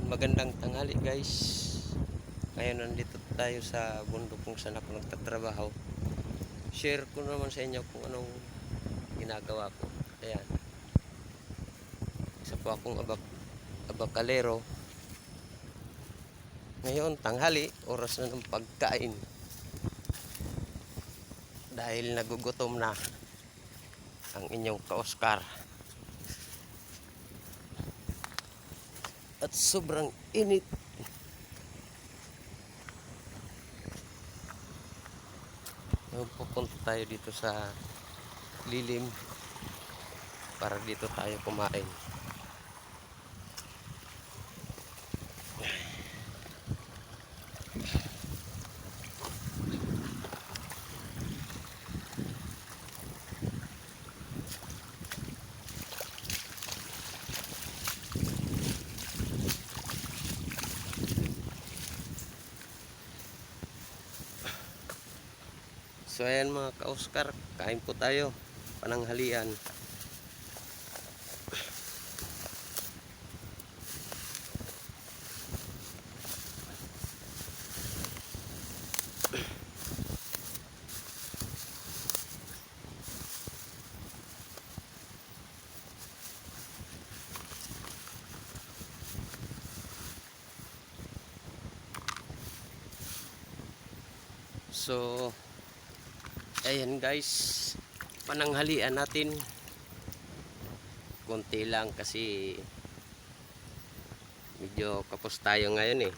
Magandang tanghali guys. Ngayon nandito tayo sa bundok kung saan ako nagtatrabaho. Share ko naman sa inyo kung anong ginagawa ko. Ayan. Isa po akong abakalero. Ngayon tanghali, oras na ng pagkain. Dahil nagugutom na ang inyong ka-Oscar. At sobrang init. Ngayon pupunta tayo dito sa lilim para dito tayo kumain. So ayan mga ka-Oscar, kain po tayo, pananghalian. So ayan guys, pananghalian natin. Konti lang kasi medyo kapos tayo ngayon eh.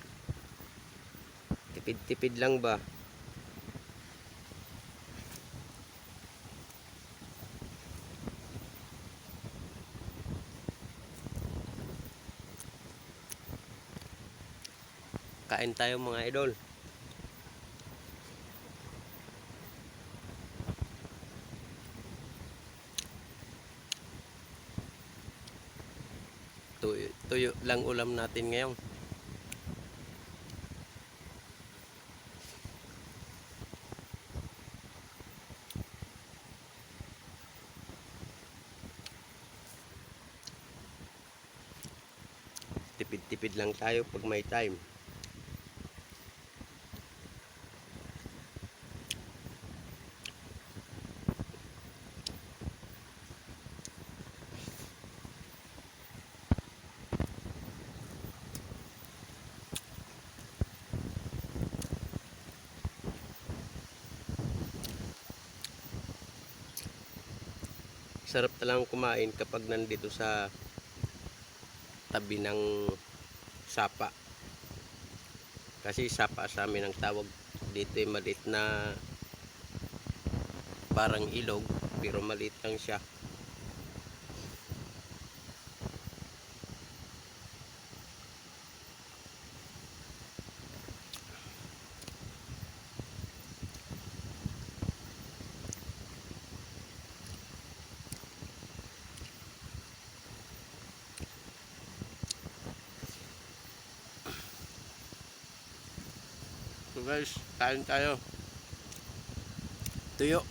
Tipid-tipid lang ba? Kain tayo mga idol. Tuyo lang ulam natin ngayon. Tipid-tipid lang tayo pag may time. Sarap talang kumain kapag nandito sa tabi ng sapa. Kasi sapa sa amin ang tawag dito, ay maliit na parang ilog pero maliit lang siya. So guys, kain tayo. Tuyo.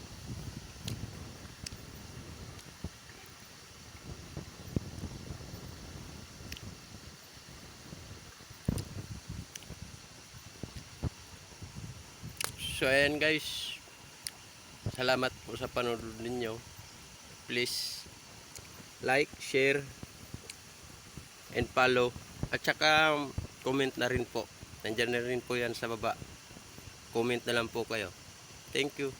So ayan guys, salamat po sa panonood ninyo. Please like, share, and follow. At saka comment na rin po. Nandiyan na rin po yan sa baba. Comment na lang po kayo. Thank you.